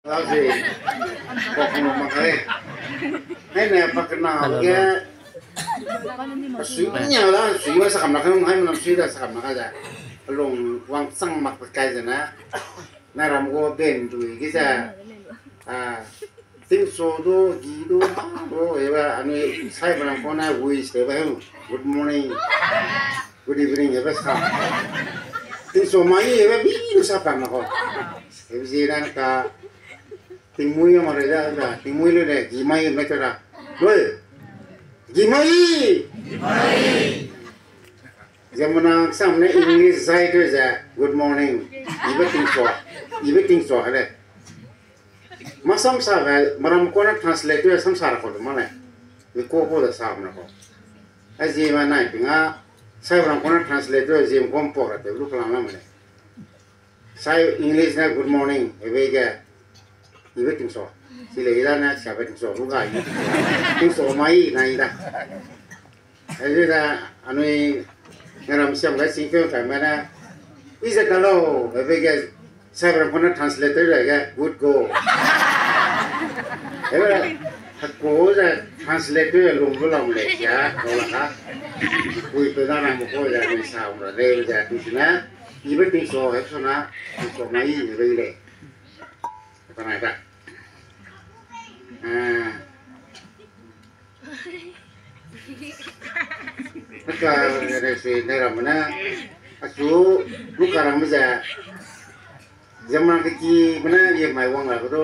Tao gì? Kok mau makai? Hay nè, pakai naga. Suinya lah, sui masa kamera kan hay menam sui dah kamera aja. Long wang sang mak pakai jana. Naram go ben tu, kita ting so do, gido, do, eva anu saya bilang kona wish, eva good morning, good evening, eva sah. Ting so mai eva biru siapa nak kau? Eva jiran ka ting mui yang mana dah, ting mui lu deh, gimai macam dah, doi, gimai. Zaman samne English saya tu je, good morning, ibu ting so ada. Masam sahaja, maram kona translate tu sam sarah kau tu mana? Iko kau dah sah mana kau? Aje mana pinga, saya maram kona translate tu aje kompor ada, lu kelam mana? Saya English na good morning, ebe je, ibu ting so. Sila ida na siapa ting so, lu gay. Ting so mai na ida. Aje dah anu ngaram siam gay singkir kau mana? Isa kalau ebe je, saya maram kona translate tu aje good go. Eba, aku je translate tu long le ya, kalau lah, kui tu dah nak muka je ni saham lah, le je tu sini, ibu ting so, na, ting so mai ibu le, apa nak tak? Maka resi negara mana, aku bukan macam zaman kecil mana dia mai wang lah tu.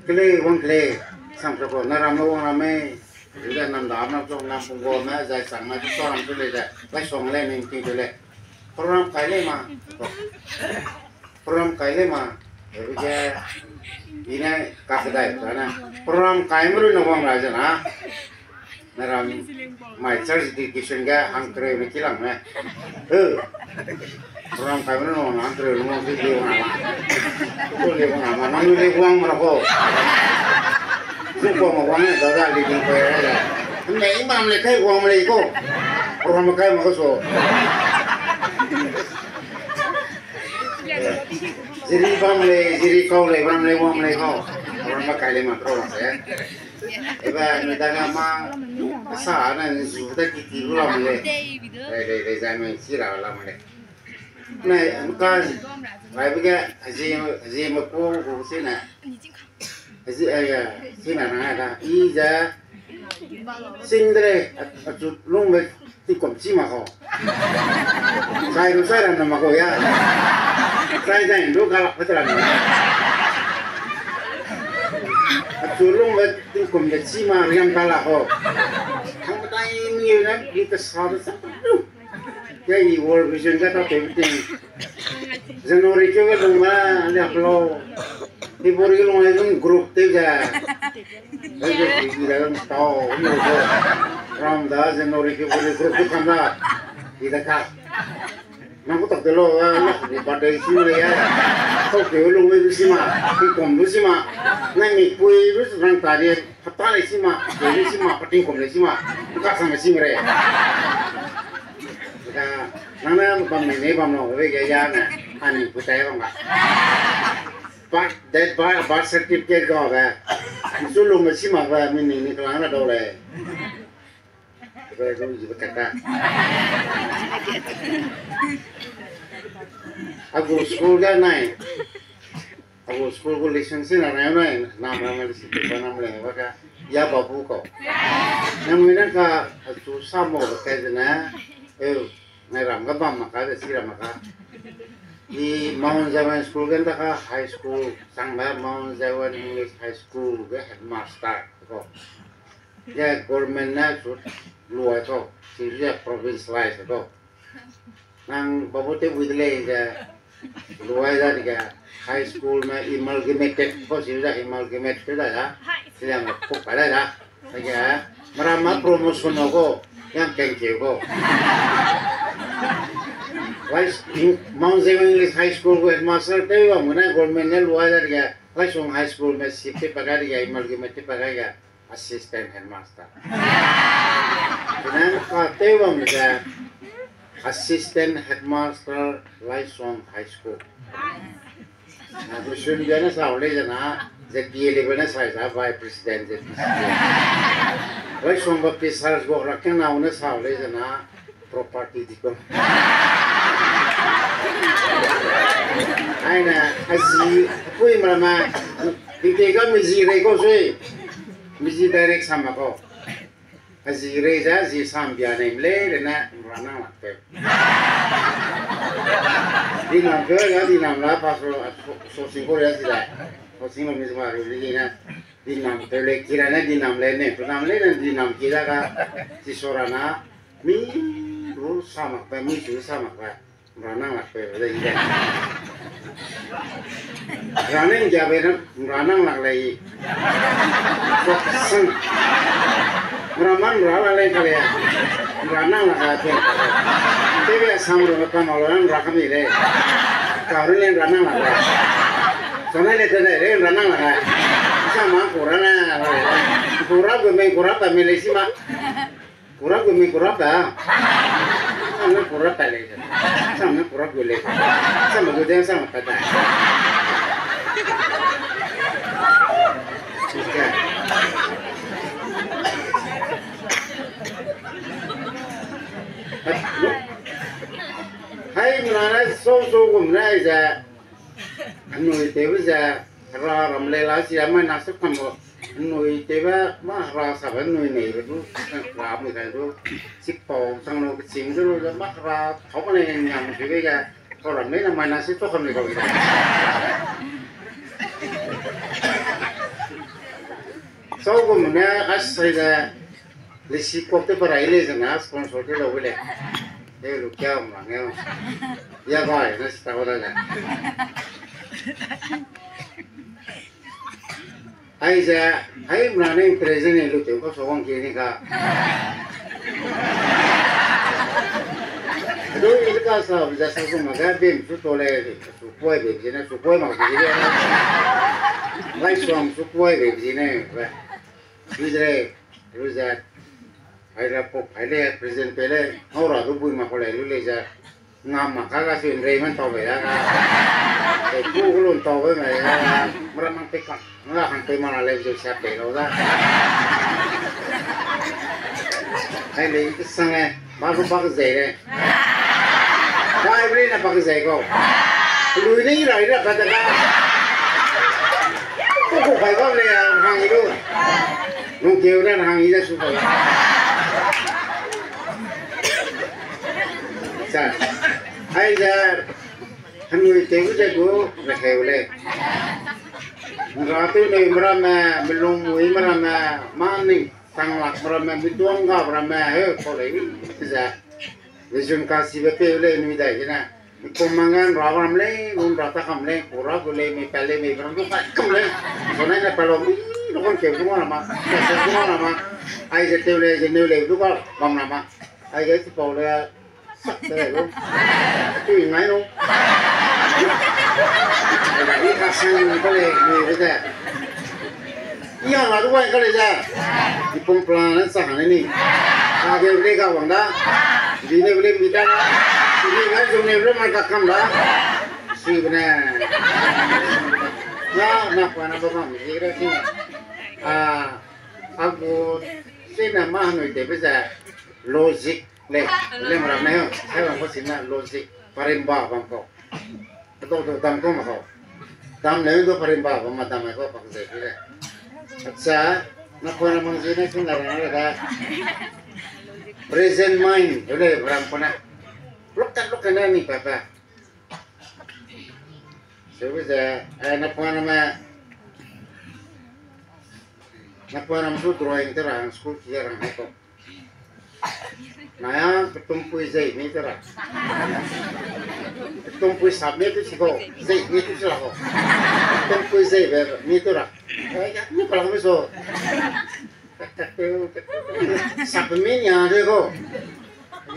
Kle wang kle sang sabo naram wang rame juga nam dam nam song nam punggo na jai sang na tu orang tu le jai lai song le ning ti tu le program kai le ma ebi je ina ka sedai sana program kai muru na wang raja na naram mai charge education ga hang tre me kilang na program kai muru na hang tre lu ti le wang ma tu le wang ma nang le wang ma ko Suko mau wangnya gagal di jengkol aja. Ini imam lekai uang mereka. Orang makai mau so. Jadi bang le, jadi kau le, bang le uang mereka. Orang makai le makro ya. Eba nida ma sana sudah kita ulang le. Le zaman sirah ulang le. Nah, bukan. Baik begitu. Haji makku sini. Aji ayah, sini ada. Ija, sindre, atau lumba tikom cima kau. Saya nama kau ya. Saya jangan dulu galak betul ni. Atau lumba tikom cima yang galak kau. Kamu tanya ini kan kita sahaja satu. Jadi World Vision kata penting. Januari juga lumba ada upload. Di bawah itu orang grup tiga, jadi kita tahu ini tu Ramdas dan orang itu grup itu kan dah kita kah, nampu tak terlalu di pada isi ya, kau keulung itu sih mah, di kom itu sih mah, nanti kue itu orang tadi fatal sih mah, jadi sih mah penting kom sih mah, bukan sama sih mereka. Kita, nana bamno, begaya na, ani putai bangga. Birth certificate kau apa? Sulung masih apa? Ini kelang ada oleh. Kita itu berkata. Aku sekolah kan naik. Aku sekolah lisensi naik. Nama lisensi apa nama leh? Maka ya babu kau. Namun ka susah mau berkait na. Naik gabam maka ada siram maka. Di Mount Jawan School kan tak high school sangbar Mount Jawan English High School ke headmaster ko. Ya government na luar ko, sihir province wise ko. Nang babote widle ja luar ja diga high school में amalgamated ko sihir amalgamated dah ya. Sila ko pada dah. Kaya marama promotion ko yang thank-you ko. Mount Jawan English High School को headmaster तभी वो मुना गवर्नमेंट ने लुआ जा रहा है like high school में शिफ्ट पकड़ गया इमलगमेट पकड़ गया असिस्टेंट हेडमास्टर then कहते वो मुझे assistant headmaster like high school Nah, dusun dia na saulay jana, jadi level na saya vice president jadi. Wai somba pisar gua rakyat na una saulay jana property dikon. Aina azi, kui marama, dikega mizi reko sui, mizi direct sama ko. Azi reza azi sambia nemle dena rana lakte. Di nam ke ya di nam la pas so singko ya sila. So singko misma ruli na di nam ke le kira na di nam le ne. Nam le na di nam kira ka si sorana mi ru sama pa mi su sama pa rana lakte le ida. Rana jabe na rana lak le. So sang Raman rala lain kali ya, rana lah kaya. Tapi sambil makan orang rakam ini, kau lain rana lah kaya. Soalnya itu deh, rana lah kaya. Sama kurana, kurap gumi kurap apa milisi mak, kurap gumi kurap apa? Sama kurap apa lagi? Sama kurap gule, sama gudang sama kata. Hai mana so gumna aja, anu itu aja ram lela siapa nasib kamu, anu itu mah rasa anu ini itu ram itu sipong sang kecing itu mah apa nih yang juga ya orang ini nama nasib tuh kamu kalau gitu. So gumna asal lisi kokte paraile jana sponsor ke lo bole lu kya mangeo ya bhai na sta hola na ai mrane present lu te ko song ke ni ka do il ka sa ja sa ko maga bem su tole su poi be jena su poi ma ke ni vai som su poi be jena va dire ruza Aira pop, aile present pele, ora tu bui ma kolai lu leja, ngam maka ka sin reiman tau be ya ka, ku ulun tau be me ya, meramang pekan, nggak kan pe mana leja siap be kau dah. Aile itu sange, baru pakai zere, kau beli na pakai zere kau, lu ini ira kata kau, kau kau kau le hang itu, lu kau dah hang itu supaya. Sa, ai giờ anh nuôi tiếng cái của là heo lên, rồi tôi nuôi mà mình lồng mũi mà mang đi tăng lạc mà mình tuông gạo mà hết có đấy giờ ví dụ cá sĩ về heo lên nuôi đấy chứ nè, cùng mangan rau làm lên, cùng rau ta làm lên, củ rau củ lên mình pelle mình làm cũng phải cầm lên, còn này là palom, nó còn kiểu cũng làm mà, ai giờ heo lên giờ nuôi lên cũng có bằng làm mà, ai cái thì bảo là đây luôn, tôi ngay luôn, đi cà sang cái này người thế iya lah tu kan kalau je, di pemplanan sahana ni, agak mereka bang dah, di ni boleh minta, di ni kan jumlah boleh mereka kam dah, sih benar, ya nak apa bang, kira kira, aku sih nama anu itu bisa logik. Le meram na yun. Saya bang ko sina logic parimba bang ko. Ito dam ko mako. Dam na yun to parimba bang madam ko pakisay kile. At sa nakuha naman sina sinarana ka present mind. Ule meram ko na. Luk na ni papa. So bisa nakuha naman so drawing terang school kira ko. Naya ketumpui zai ni terang, ketumpui sabnya tu sih kau, zai ni tu sih lah kau, ketumpui zai ber ni terang, ni kalau kami so, sabnya ni ada kau,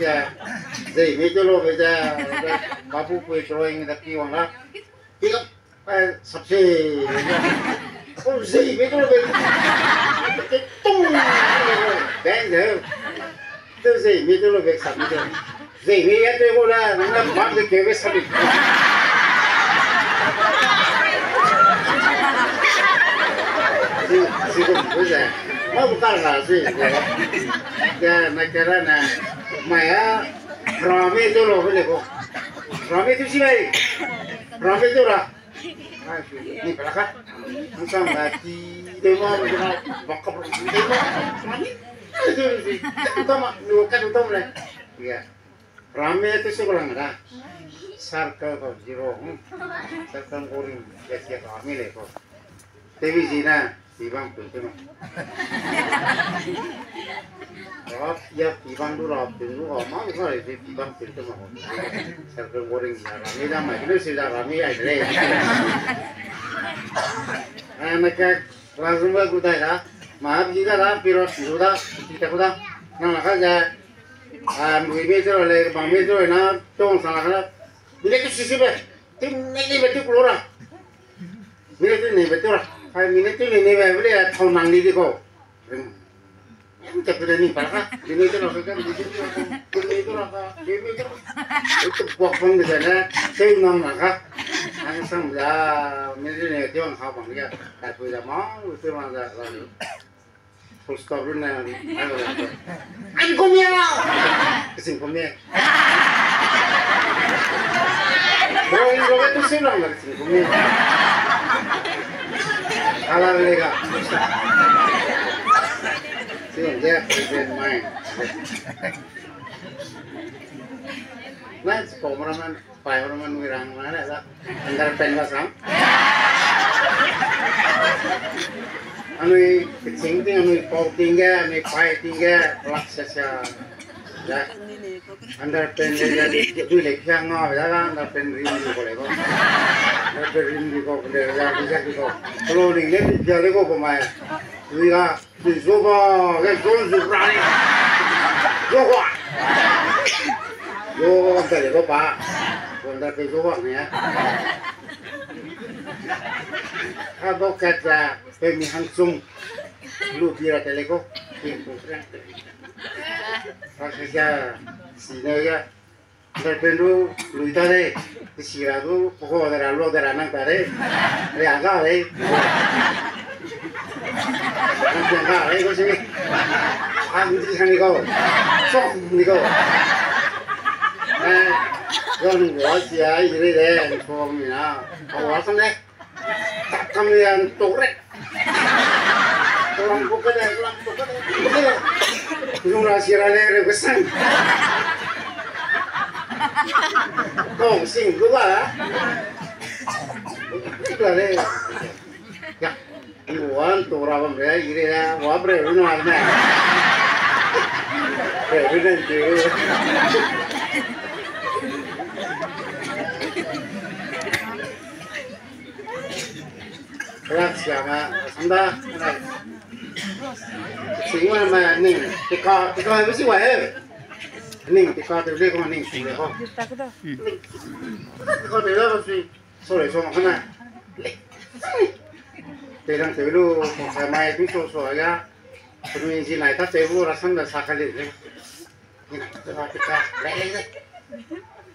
ya zai ni tu lo beja, babu pui drawing tapi orang lah, pick up sabse, oh zai ni tu lo beja, ketung, bang je. Itu sih, itu lo beksa itu. Sih, ini ya tu bola, mana bang tu kewes habis. Bisa, mau bukan lah sih. Ya, negara na, Maya, Rame itu loh, boleh kok. Rame itu sih baik. Rame itu lah. Ini belakang, bukan mati. Demo, bakal demo. Itu sih, utama, bukan utama lah. Ya, Rame itu sih kurang ada. Sarkal kau jiro, sarkal kuring, ya Rame lah kok. Tapi Zina, Ibang pintu mah. Oh, ya Ibang dulu, pintu oh, mau kau itu Ibang pintu mah. Sarkal kuring, Rame nama, itu sudah Rame aja deh. Mereka langsung bagus dah. Maaf jika dah pirot sudah kita sudah nak aja. Mungkin itu oleh bang itu na tong salah kan. Bila tu sisi ber, tim ni betul keluar. Bila tu ni betul lah. Kalau minit tu ni boleh tahun mandi di kau. Yang tapi dah ni parah. Ini itu lah kan, ini itu lah, ini itu buat pun di sana. Saya nama lah. Ang samla, minit ni dia orang kau bang dia. Tapi dah mau itu mana lalu. Full stop dulu na. Ang kumya. Kasing kumya. Bro, ini bro itu sih lang kasing kumya. Alam lega. Sih dia present mind. Nah, pemeraman, pemeraman wirang mana tak? Antara penwasam. Anu kecing ting, anu pau tingga, anu pai tingga, laksasa. Ya, antara penwasam itu lekang ngau, ya kan? Antara penwasam boleh kok. Antara penwasam kok boleh, ya bisa kok. Kalau ni jadi kok pemain. Ia dicoba, kan tuan berani. Coba. Yo, tadi kok pak. Antara dicoba ni ya. Kalau kata pemilihan sung, lu kira teleko, itu kan. Pasca sini ya, terpendu lu itu deh, disiradu, pokok dari lu dari anak dari, agak deh. Nanti agak deh kau sini, ambil sini kau, sok ni kau. Yang buat siapa ini deh, suaminya, awasan deh. Kami yang torek, orang bukan deh, orang bukan deh. Belum rahasia lele besar. Kau sing dua, itu deh. Ya, iwan torabam deh, ini deh, wabre, ini mana? Ini nanti. Kelas siapa? Anda, semua mana ning? Tika apa sih wahai? Ning, tika tu dia kau ning, boleh kau? Tika tu dia apa sih? Sorry, sama kena. Terang tu lu, sama itu soalnya, perlu izin naik tak tebu rasan dah sakali. Ini tika, leleh.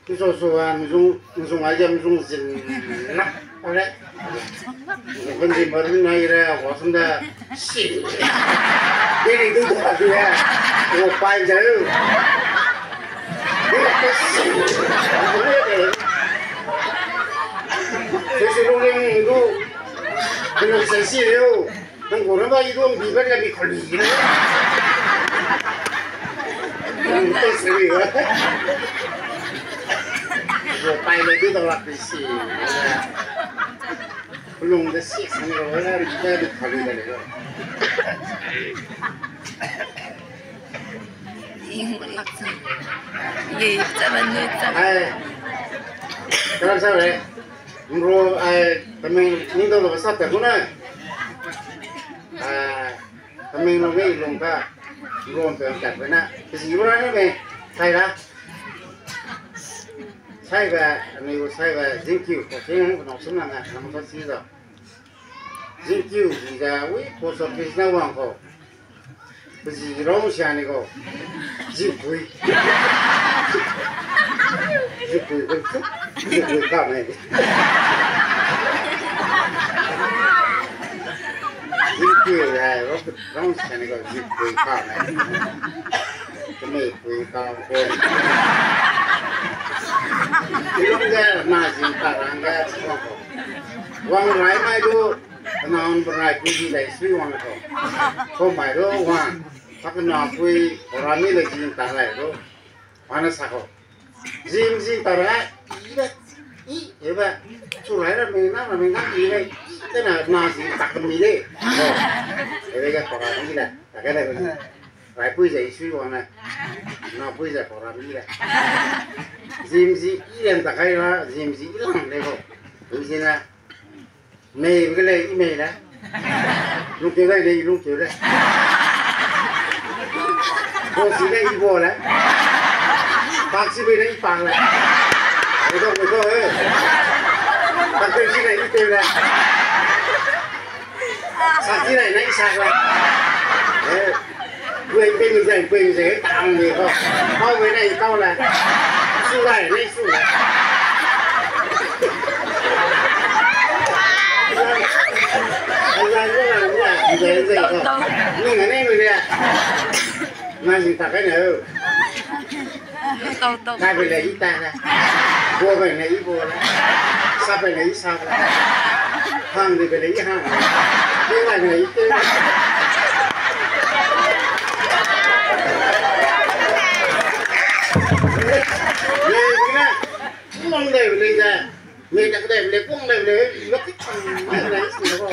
Itu soal muzung aja muzung nak, oleh. Bukan baru naik dah, wasan dah sih. Ini itu apa dia? Ngopain jauh? Ini sih. Sesuatu yang itu belum selesai tu. Yang orang tu itu biar lagi kali ni. Yang selesai. Ngopain lagi tu lagi sih. Belum desik sini orang kita di kali dah lego. Ini laksan. Ye, zaman ni zaman. Kalau saya, menurut kami ni tu lepas tu guna. Kami lagi longga, longga kat mana? Kesimpulan ni, saya saya ZQ, okey, nak senang nak kasih dah. ZQ, jika we post office na wang ko, besi rong siapa ni ko, ZQ, ZQ kau ni, ZQ ya, rong sana ko zip ko ka na kami ko ka ko ilong ga nazin taranga ko wang rai mai do naon berai ku di dai sui wang ko mai do wang tak na ku orami le jin tarai do mana sako jim tarai iba surai ra mena iba tena nasi tak mi de iba ga orami la tak ada rai pui dai sui wang na pui dai orami la jim iyan takai la jim ilang le ko ini na mày cái này mày đó lúc kiểu đây đi lúc kiểu đây cô xí đây đi vô đấy bác sĩ bên đây phẳng lại cái đâu người cô ơi bác sĩ này đi tìm này sạc sĩ này nãy sạc lại quên gì tạm gì không không cái này câu là su này nãy su này nhưng cái này người nè mà gì thật cái nữa ta phải lấy ta ra vua phải lấy vua ra sao phải lấy sao ra hàng thì phải lấy hàng thế là lấy thế này mong đây phải lấy ra mình đặt đây lấy quăng đây lấy rất thích lấy gì đó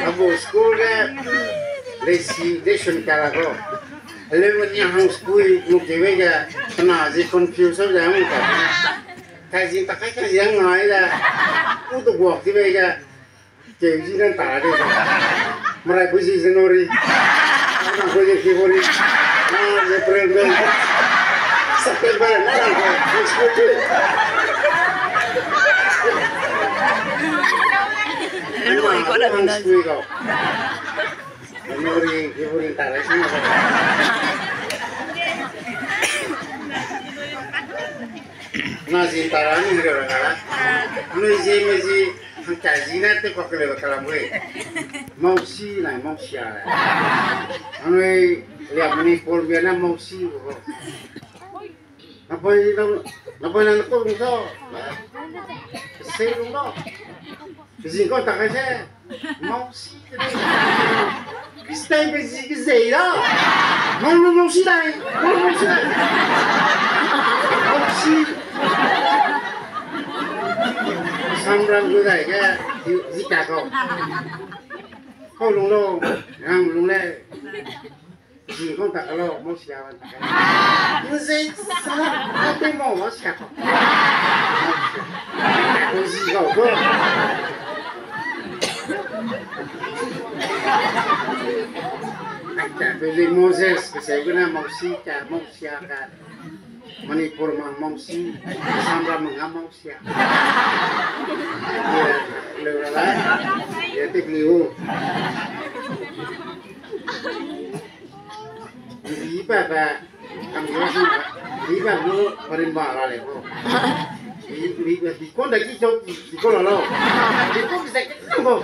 Abu school ga lesson kala ko. Lewan niya hang school mukjewe ga na ji confuse ja mo ka. Kai ji takai ka yang ngai la. Uto buak ti we ga ke ji nan ta de. Marai ku ji senori. Na ko ji kibori. Na je preben. September na ko school. Lui có được Ang school ko. Kibori tarai sini. Nazin tarani hire rakala. Noi je meji hang kaji na te kokele bakala mwe. Mausi na mausia. Anoi lihat meni polbiana mausi ko. Apa na ko nito. Sei lo. Bizi ko takase. Mausi. Kistai bizi kizeira. Mau mausi dai. Mausi. Samram juga ya, jika kau lulu, yang lulu, jika kau tak kalau mau siapa tak kalau, mesti salah, apa mau siapa? Kau jika kau, ada beli Moses, saya guna mau siapa? Manipur mangsi, Samra mengamausia. Ya, lewat, ya tikliu. Iba ba, kami rasa, iba lu perimbang lah leko. Iba di kon dah kisah di kon lalu, di kon bisa kita kok.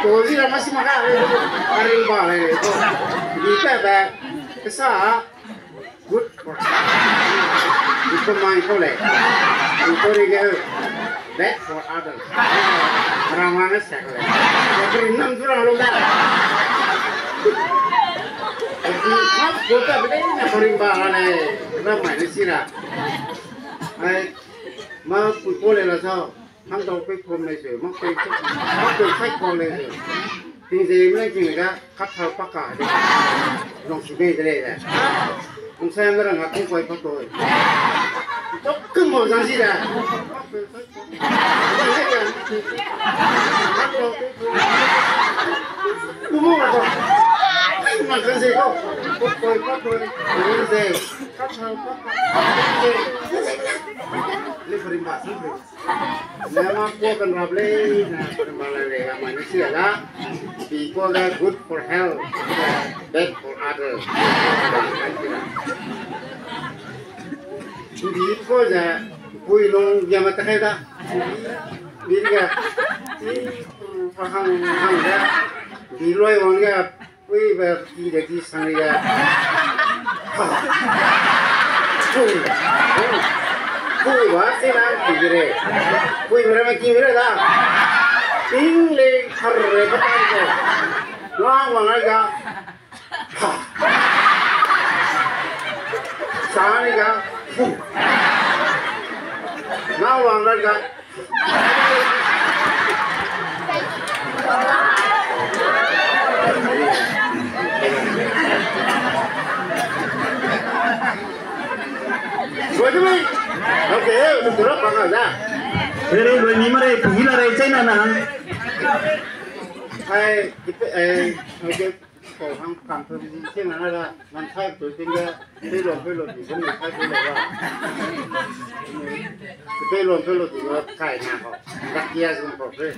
Kozi lah masih makan, perimbang lah leko. Iba ba, kesah, good for. Itu main boleh. Itu dia. Bad for others. Orang mana sekali. Jadi 6 orang lu dah. Jadi mas kita begini nak perimbangan ni. Ramai ni sila. Ay, mau boleh lah so. Hang tahu pe pom ni so. Mau pe sai pom ni so. Tinggi mana kini ka kat hal pakar. Nong sini tu leh. Nong saya orang aku kau ikut tu. Itu kemau jangan dah. Kumau apa? Makan sih kau. Kau ini sih. Kacau. Ini perimbas sih. Nama aku akan rable. Nah, perimbalan mereka manusia lah. People are good for health, bad for others. di ko ja pui long ya mata kai da di ga di hang da di loi wang ga pui ba di de di sang ga pui wa se na ki re pui mera ma ki mera da ting le khar re ba ta ko long wang ga Sani ga, now one ga. What do we? Okay, we put up on that. Very good. Ni mare pihila rai China na. Okay. Cổ hang cảm thấy thế nào là làm thay tuổi tinh ra phê luận thì vẫn được thay phê luận thì nó cài nhà họ đặt kia xong họ phê